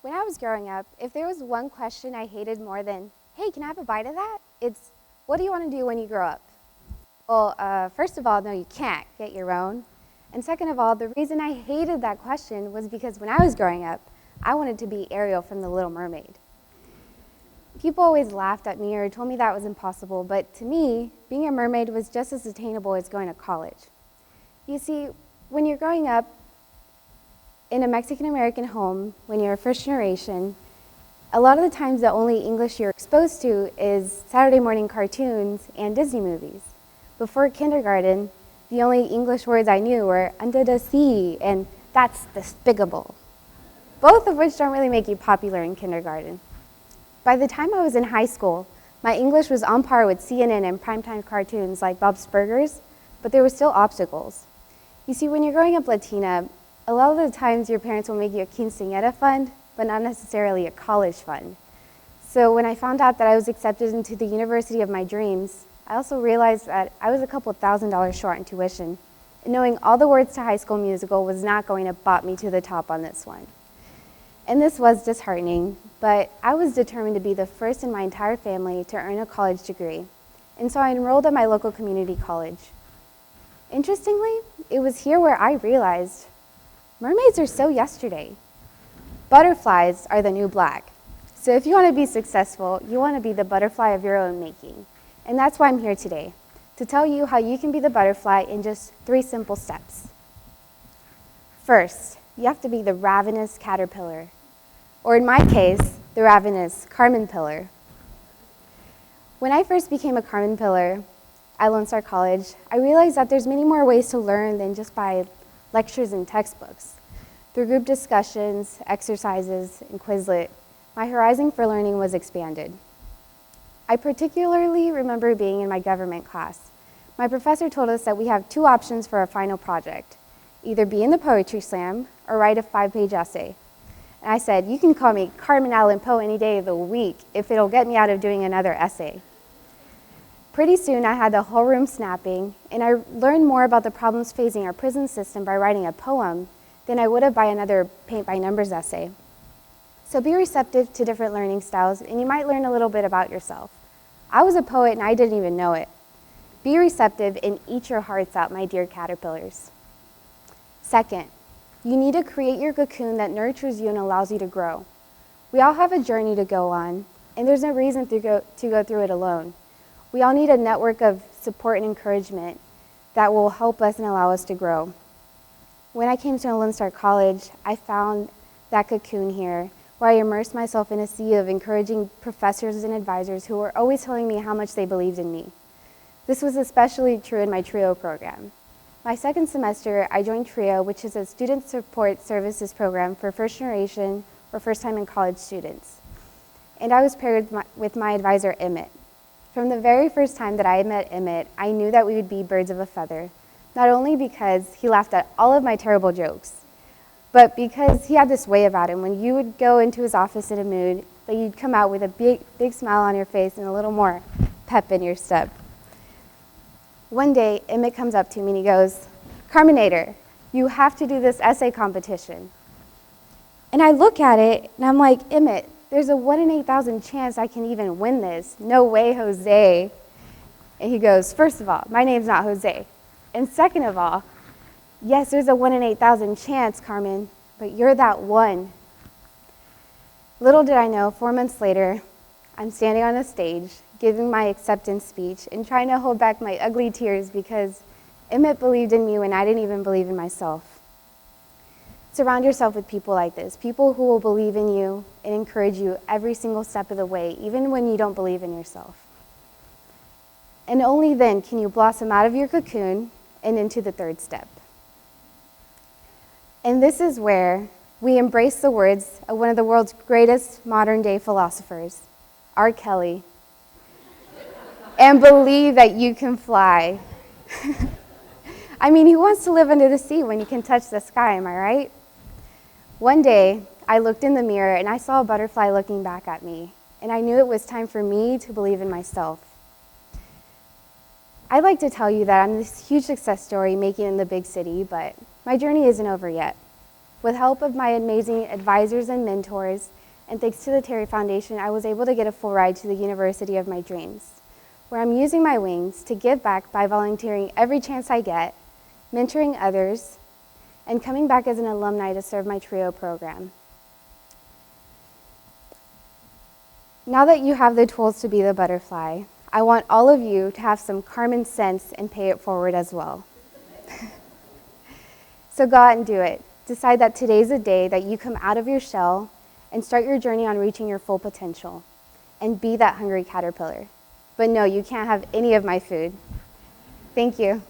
When I was growing up, if there was one question I hated more than, hey, can I have a bite of that? It's, what do you want to do when you grow up? Well, first of all, no, you can't get your own. And second of all, the reason I hated that question was because when I was growing up, I wanted to be Ariel from The Little Mermaid. People always laughed at me or told me that was impossible, but to me, being a mermaid was just as attainable as going to college. You see, when you're growing up in a Mexican-American home, when you're first generation, a lot of the times the only English you're exposed to is Saturday morning cartoons and Disney movies. Before kindergarten, the only English words I knew were under the sea and that's despicable, both of which don't really make you popular in kindergarten. By the time I was in high school, my English was on par with CNN and primetime cartoons like Bob's Burgers, but there were still obstacles. You see, when you're growing up Latina, a lot of the times your parents will make you a quinceañera fund, but not necessarily a college fund. So when I found out that I was accepted into the university of my dreams, I also realized that I was a couple $1,000s short in tuition, and knowing all the words to High School Musical was not going to bop me to the top on this one. And this was disheartening, but I was determined to be the first in my entire family to earn a college degree, and so I enrolled at my local community college. Interestingly, it was here where I realized mermaids are so yesterday. Butterflies are the new black. So if you want to be successful, you want to be the butterfly of your own making. And that's why I'm here today, to tell you how you can be the butterfly in just 3 simple steps. First, you have to be the ravenous caterpillar, or in my case, the ravenous Carmen pillar. When I first became a Carmen pillar at Lone Star College, I realized that there's many more ways to learn than just by lectures and textbooks. Through group discussions, exercises, and Quizlet, my horizon for learning was expanded. I particularly remember being in my government class. My professor told us that we have 2 options for our final project, either be in the poetry slam or write a 5-page essay. And I said, you can call me Carmen Allen Poe any day of the week if it'll get me out of doing another essay. Pretty soon I had the whole room snapping, and I learned more about the problems facing our prison system by writing a poem than I would have by another paint-by-numbers essay. So be receptive to different learning styles, and you might learn a little bit about yourself. I was a poet and I didn't even know it. Be receptive and eat your hearts out, my dear caterpillars. Second, you need to create your cocoon that nurtures you and allows you to grow. We all have a journey to go on, and there's no reason to go through it alone. We all need a network of support and encouragement that will help us and allow us to grow. When I came to Lone Star College, I found that cocoon here, where I immersed myself in a sea of encouraging professors and advisors who were always telling me how much they believed in me. This was especially true in my TRIO program. My second semester, I joined TRIO, which is a student support services program for first generation or first time in college students. And I was paired with my advisor, Emmett. From the very first time that I met Emmett, I knew that we would be birds of a feather, not only because he laughed at all of my terrible jokes, but because he had this way about him. When you would go into his office in a mood, that you'd come out with a big smile on your face and a little more pep in your step. One day, Emmett comes up to me and he goes, Carmenator, you have to do this essay competition. And I look at it and I'm like, Emmett, there's a 1 in 8,000 chance I can even win this. No way, Jose. And he goes, first of all, my name's not Jose. And second of all, yes, there's a 1 in 8,000 chance, Carmen, but you're that one. Little did I know, 4 months later, I'm standing on a stage, giving my acceptance speech and trying to hold back my ugly tears because Emmett believed in me when I didn't even believe in myself. Surround yourself with people like this, people who will believe in you and encourage you every single step of the way, even when you don't believe in yourself. And only then can you blossom out of your cocoon and into the 3rd step. And this is where we embrace the words of one of the world's greatest modern-day philosophers, R. Kelly, and believe that you can fly. I mean, who wants to live under the sea when you can touch the sky, am I right? One day, I looked in the mirror and I saw a butterfly looking back at me, and I knew it was time for me to believe in myself. I'd like to tell you that I'm this huge success story making it in the big city, but my journey isn't over yet. With help of my amazing advisors and mentors, and thanks to the Terry Foundation, I was able to get a full ride to the university of my dreams, where I'm using my wings to give back by volunteering every chance I get, mentoring others, and coming back as an alumni to serve my TRIO program. Now that you have the tools to be the butterfly, I want all of you to have some Carmen sense and pay it forward as well. So go out and do it. Decide that today's a day that you come out of your shell and start your journey on reaching your full potential, and be that hungry caterpillar. But no, you can't have any of my food. Thank you.